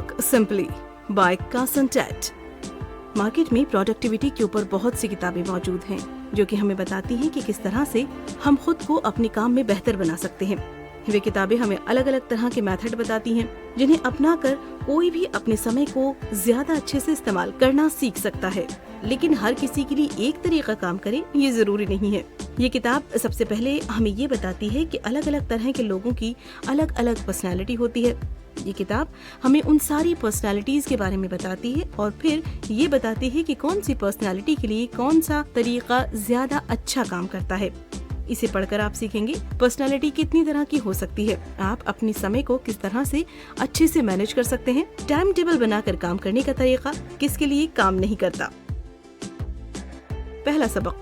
Work simply by Carson Tate. Market में productivity के ऊपर बहुत सी किताबें मौजूद हैं जो कि हमें बताती हैं कि किस तरह से हम खुद को अपने काम में बेहतर बना सकते हैं। वे किताबें हमें अलग अलग तरह के मेथड बताती हैं जिन्हें अपनाकर कोई भी अपने समय को ज्यादा अच्छे से इस्तेमाल करना सीख सकता है। लेकिन हर किसी के लिए एक तरीका काम करे ये जरूरी नहीं है। ये किताब सबसे पहले हमें ये बताती है कि अलग अलग तरह के लोगों की अलग अलग पर्सनैलिटी होती है। ये किताब हमें उन सारी पर्सनालिटीज के बारे में बताती है और फिर ये बताती है कि कौन सी पर्सनालिटी के लिए कौन सा तरीका ज्यादा अच्छा काम करता है। इसे पढ़कर आप सीखेंगे पर्सनालिटी कितनी तरह की हो सकती है, आप अपने समय को किस तरह से अच्छे से मैनेज कर सकते हैं, टाइम टेबल बनाकर काम करने का तरीका किसके लिए काम नहीं करता। पहला सबक,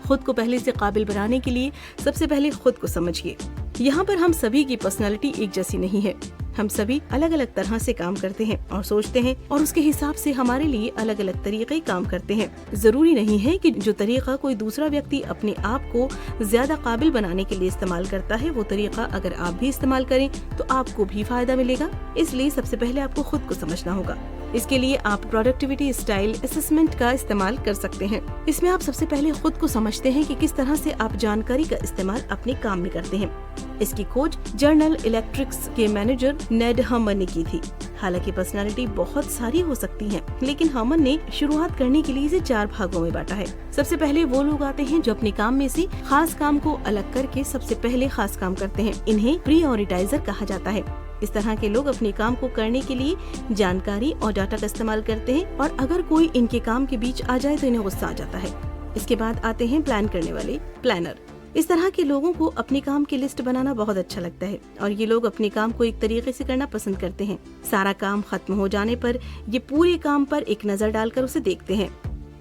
खुद को पहले से काबिल बनाने के लिए सबसे पहले खुद को समझिए। यहाँ पर हम सभी की पर्सनालिटी एक जैसी नहीं है। हम सभी अलग अलग तरह से काम करते हैं और सोचते हैं और उसके हिसाब से हमारे लिए अलग अलग तरीके काम करते हैं। जरूरी नहीं है कि जो तरीका कोई दूसरा व्यक्ति अपने आप को ज्यादा काबिल बनाने के लिए इस्तेमाल करता है वो तरीका अगर आप भी इस्तेमाल करें तो आपको भी फायदा मिलेगा। इसलिए सबसे पहले आपको खुद को समझना होगा। इसके लिए आप प्रोडक्टिविटी स्टाइल असेसमेंट का इस्तेमाल कर सकते हैं। इसमें आप सबसे पहले खुद को समझते हैं कि किस तरह से आप जानकारी का इस्तेमाल अपने काम में करते हैं। इसकी खोज जनरल इलेक्ट्रिक्स के मैनेजर नेड हर्मन ने की थी। हालांकि पर्सनालिटी बहुत सारी हो सकती है, लेकिन हर्मन ने शुरुआत करने के लिए इसे 4 भागों में बांटा है। सबसे पहले वो लोग आते हैं जो अपने काम में से खास काम को अलग करके सबसे पहले खास काम करते हैं। इन्हें प्रियोरिटाइजर कहा जाता है। इस तरह के लोग अपने काम को करने के लिए जानकारी और डाटा का इस्तेमाल करते हैं और अगर कोई इनके काम के बीच आ जाए तो इन्हें गुस्सा आ जाता है। इसके बाद आते हैं प्लान करने वाले प्लानर। इस तरह के लोगों को अपने काम की लिस्ट बनाना बहुत अच्छा लगता है और ये लोग अपने काम को एक तरीके से करना पसंद करते हैं। सारा काम खत्म हो जाने पर ये पूरे काम पर एक नजर डालकर उसे देखते हैं।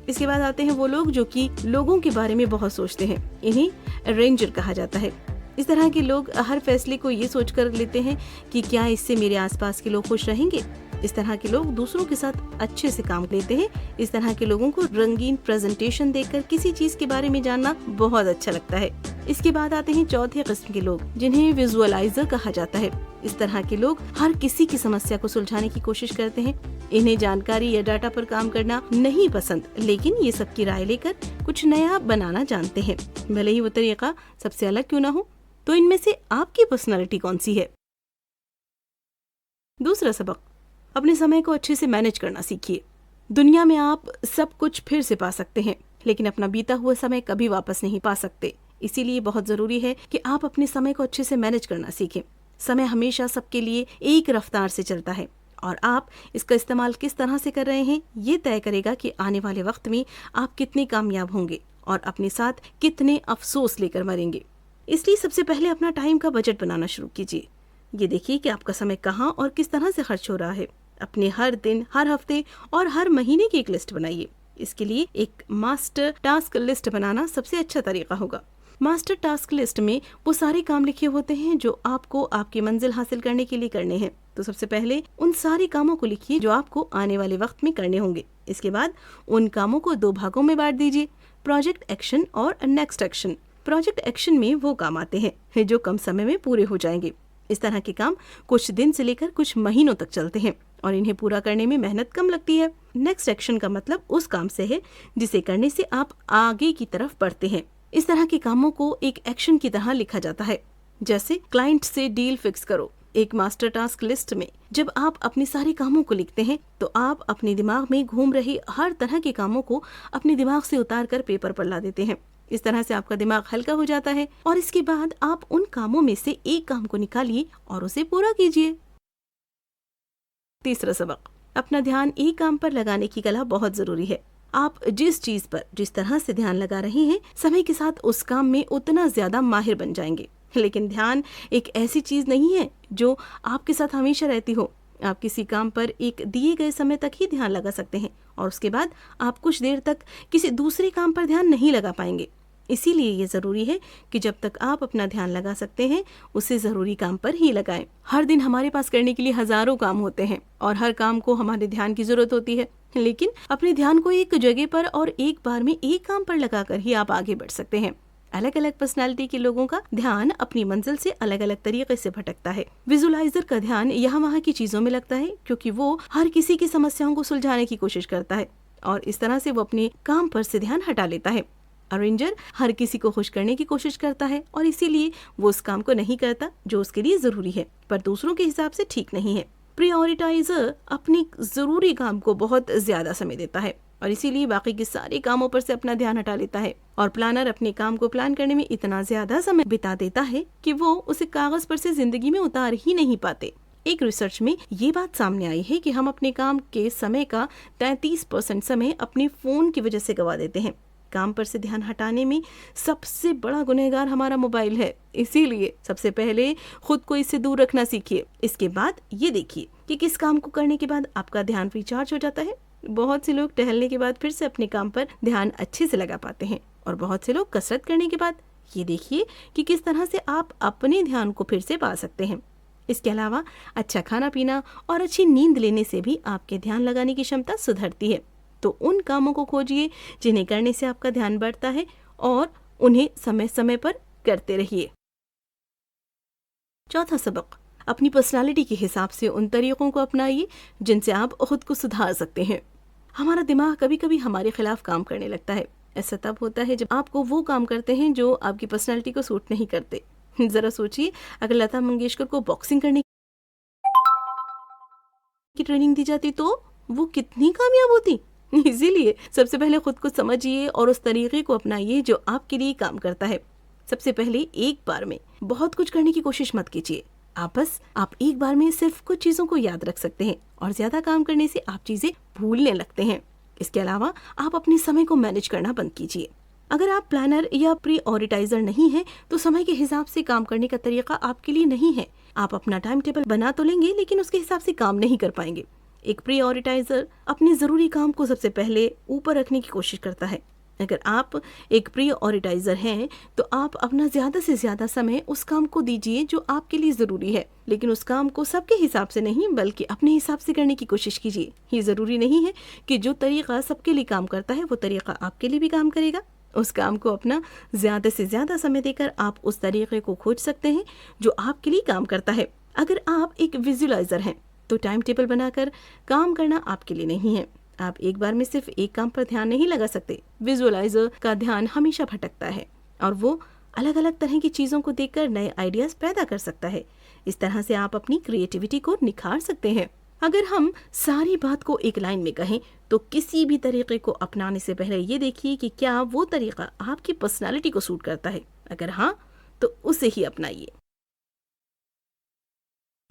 इसके बाद आते हैं वो लोग जो कि लोगों के बारे में बहुत सोचते हैं। इन्हें अरेंजर कहा जाता है। इस तरह के लोग हर फैसले को ये सोचकर लेते हैं कि क्या इससे मेरे आसपास के लोग खुश रहेंगे। इस तरह के लोग दूसरों के साथ अच्छे से काम लेते हैं। इस तरह के लोगों को रंगीन प्रेजेंटेशन देखकर किसी चीज के बारे में जानना बहुत अच्छा लगता है। इसके बाद आते हैं चौथे किस्म के लोग जिन्हें विजुअलाइजर कहा जाता है। इस तरह के लोग हर किसी की समस्या को सुलझाने की कोशिश करते हैं। इन्हें जानकारी या डाटा पर काम करना नहीं पसंद, लेकिन ये सबकी राय लेकर कुछ नया बनाना जानते हैं, भले ही वो तरीका सबसे अलग क्यों ना हो। तो इनमें से आपकी पर्सनालिटी कौन सी है? दूसरा सबक, अपने समय को अच्छे से मैनेज करना सीखिए। दुनिया में आप सब कुछ फिर से पा सकते हैं, लेकिन अपना बीता हुआ समय कभी वापस नहीं पा सकते। इसीलिए बहुत जरूरी है कि आप अपने समय को अच्छे से मैनेज करना सीखें। समय हमेशा सबके लिए एक रफ्तार से चलता है और आप इसका इस्तेमाल किस तरह से कर रहे हैं ये तय करेगा कि आने वाले वक्त में आप कितने कामयाब होंगे और अपने साथ कितने अफसोस लेकर मरेंगे। इसलिए सबसे पहले अपना टाइम का बजट बनाना शुरू कीजिए। ये देखिए कि आपका समय कहाँ और किस तरह से खर्च हो रहा है। अपने हर दिन, हर हफ्ते और हर महीने की एक लिस्ट बनाइए। इसके लिए एक मास्टर टास्क लिस्ट बनाना सबसे अच्छा तरीका होगा। मास्टर टास्क लिस्ट में वो सारे काम लिखे होते हैं जो आपको आपकी मंजिल हासिल करने के लिए करने हैं। तो सबसे पहले उन सारे कामों को लिखिए जो आपको आने वाले वक्त में करने होंगे। इसके बाद उन कामों को 2 भागों में बांट दीजिए, प्रोजेक्ट एक्शन और नेक्स्ट एक्शन। प्रोजेक्ट एक्शन में वो काम आते हैं जो कम समय में पूरे हो जाएंगे। इस तरह के काम कुछ दिन से लेकर कुछ महीनों तक चलते हैं और इन्हें पूरा करने में मेहनत कम लगती है। नेक्स्ट एक्शन का मतलब उस काम से है जिसे करने से आप आगे की तरफ बढ़ते हैं। इस तरह के कामों को एक एक्शन की तरह लिखा जाता है, जैसे क्लाइंट से डील फिक्स करो। एक मास्टर टास्क लिस्ट में जब आप अपने सारे कामों को लिखते हैं तो आप अपने दिमाग में घूम रहे हर तरह के कामों को अपने दिमाग से उतार कर पेपर पर ला देते हैं। इस तरह से आपका दिमाग हल्का हो जाता है और इसके बाद आप उन कामों में से एक काम को निकालिए और उसे पूरा कीजिए। तीसरा सबक, अपना ध्यान एक काम पर लगाने की कला बहुत जरूरी है। आप जिस चीज पर जिस तरह से ध्यान लगा रहे हैं, समय के साथ उस काम में उतना ज्यादा माहिर बन जाएंगे। लेकिन ध्यान एक ऐसी चीज नहीं है जो आपके साथ हमेशा रहती हो। आप किसी काम पर एक दिए गए समय तक ही ध्यान लगा सकते हैं और उसके बाद आप कुछ देर तक किसी दूसरे काम पर ध्यान नहीं लगा पाएंगे। इसीलिए ये जरूरी है कि जब तक आप अपना ध्यान लगा सकते हैं उसे जरूरी काम पर ही लगाएं। हर दिन हमारे पास करने के लिए हजारों काम होते हैं और हर काम को हमारे ध्यान की जरूरत होती है, लेकिन अपने ध्यान को एक जगह पर और एक बार में एक काम पर लगाकर ही आप आगे बढ़ सकते हैं। अलग अलग पर्सनालिटी के लोगों का ध्यान अपनी मंजिल से अलग अलग तरीके से भटकता है। विजुअलाइजर का ध्यान यहाँ वहाँ की चीजों में लगता है, क्योंकि वो हर किसी की समस्याओं को सुलझाने की कोशिश करता है और इस तरह से वो अपने काम पर से ध्यान हटा लेता है। अरेंजर हर किसी को खुश करने की कोशिश करता है और इसीलिए वो उस काम को नहीं करता जो उसके लिए जरूरी है, पर दूसरों के हिसाब से ठीक नहीं है। प्रायोरिटाइजर अपने जरूरी काम को बहुत ज्यादा समय देता है और इसीलिए बाकी के सारे कामों पर से अपना ध्यान हटा लेता है। और प्लानर अपने काम को प्लान करने में इतना ज्यादा समय बिता देता है कि वो उसे कागज पर से जिंदगी में उतार ही नहीं पाते। एक रिसर्च में ये बात सामने आई है कि हम अपने काम के समय का 33% समय अपने फोन की वजह से गवा देते हैं। काम पर से ध्यान हटाने में सबसे बड़ा गुनहगार हमारा मोबाइल है, इसीलिए सबसे पहले खुद को इससे दूर रखना सीखिए। इसके बाद ये देखिए कि किस काम को करने के बाद आपका ध्यान रिचार्ज हो जाता है। बहुत से लोग टहलने के बाद फिर से अपने काम पर ध्यान अच्छे से लगा पाते हैं और बहुत से लोग कसरत करने के बाद ये देखिए कि किस तरह से आप अपने ध्यान को फिर से पा सकते हैं। इसके अलावा अच्छा खाना पीना और अच्छी नींद लेने से भी आपके ध्यान लगाने की क्षमता सुधरती है। तो उन कामों को खोजिए जिन्हें करने से आपका ध्यान बढ़ता है और उन्हें समय समय पर करते रहिए। चौथा सबक, अपनी पर्सनालिटी के हिसाब से उन तरीकों को अपनाइए जिनसे आप खुद को सुधार सकते हैं। हमारा दिमाग कभी कभी हमारे खिलाफ काम करने लगता है। ऐसा तब होता है जब आपको वो काम करते हैं जो आपकी पर्सनालिटी को सूट नहीं करते। जरा सोचिए, अगर लता मंगेशकर को बॉक्सिंग करने की ट्रेनिंग दी जाती तो वो कितनी कामयाब होती। इसीलिए सबसे पहले खुद को समझिए और उस तरीके को अपनाइए जो आपके लिए काम करता है। सबसे पहले एक बार में बहुत कुछ करने की कोशिश मत कीजिए। आप एक बार में सिर्फ कुछ चीजों को याद रख सकते हैं और ज्यादा काम करने से आप चीजें भूलने लगते हैं। इसके अलावा आप अपने समय को मैनेज करना बंद कीजिए। अगर आप प्लानर या प्रायोरिटाइजर नहीं हैं, तो समय के हिसाब से काम करने का तरीका आपके लिए नहीं है। आप अपना टाइम टेबल बना तो लेंगे लेकिन उसके हिसाब से काम नहीं कर पाएंगे। एक प्रायोरिटाइजर अपने जरूरी काम को सबसे पहले ऊपर रखने की कोशिश करता है। अगर आप एक प्रायोरिटाइजर हैं तो आप अपना ज्यादा से ज्यादा समय उस काम को दीजिए जो आपके लिए जरूरी है, लेकिन उस काम को सबके हिसाब से नहीं बल्कि अपने हिसाब से करने की कोशिश कीजिए। ये जरूरी नहीं है कि जो तरीका सबके लिए काम करता है वो तरीका आपके लिए भी काम करेगा। उस काम को अपना ज्यादा से ज्यादा समय देकर आप उस तरीके को खोज सकते हैं जो आपके लिए काम करता है। अगर आप एक विजुअलाइजर हैं तो टाइम टेबल बनाकर काम करना आपके लिए नहीं है। आप एक बार में सिर्फ एक काम पर ध्यान नहीं लगा सकते। विजुअलाइजर का ध्यान हमेशा भटकता है और वो अलग अलग तरह की चीजों को देखकर नए आइडियाज पैदा कर सकता है। इस तरह से आप अपनी क्रिएटिविटी को निखार सकते हैं। अगर हम सारी बात को एक लाइन में कहें तो किसी भी तरीके को अपनाने से पहले ये देखिए कि क्या वो तरीका आपकी पर्सनालिटी को सूट करता है। अगर हाँ, तो उसे ही अपनाइए।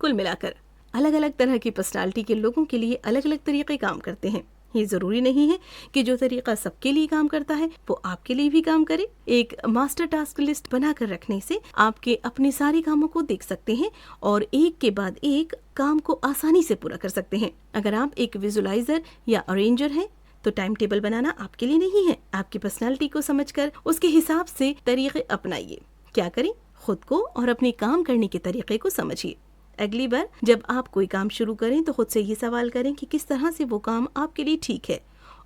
कुल मिलाकर अलग अलग तरह की पर्सनालिटी के लोगों के लिए अलग अलग तरीके काम करते हैं। ये जरूरी नहीं है कि जो तरीका सबके लिए काम करता है वो आपके लिए भी काम करे। एक मास्टर टास्क लिस्ट बनाकर रखने से आपके अपने सारे कामों को देख सकते हैं और एक के बाद एक काम को आसानी से पूरा कर सकते हैं। अगर आप एक विजुअलाइजर या अरेंजर हैं तो टाइम टेबल बनाना आपके लिए नहीं है। आपकी पर्सनालिटी को समझकर उसके हिसाब से तरीके अपनाइए। क्या करें? खुद को और अपने काम करने के तरीके को समझिए। अगली बार जब आप कोई काम शुरू करें तो खुद से ये सवाल करें कि किस तरह से वो काम आपके लिए ठीक है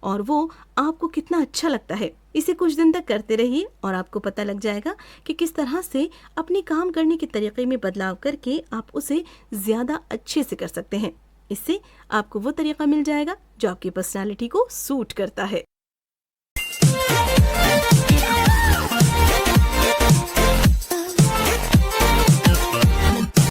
और वो आपको कितना अच्छा लगता है। इसे कुछ दिन तक करते रहिए और आपको पता लग जाएगा कि किस तरह से अपने काम करने के तरीके में बदलाव करके आप उसे ज्यादा अच्छे से कर सकते हैं। इससे आपको वो तरीका मिल जाएगा जो आपकी पर्सनालिटी को सूट करता है।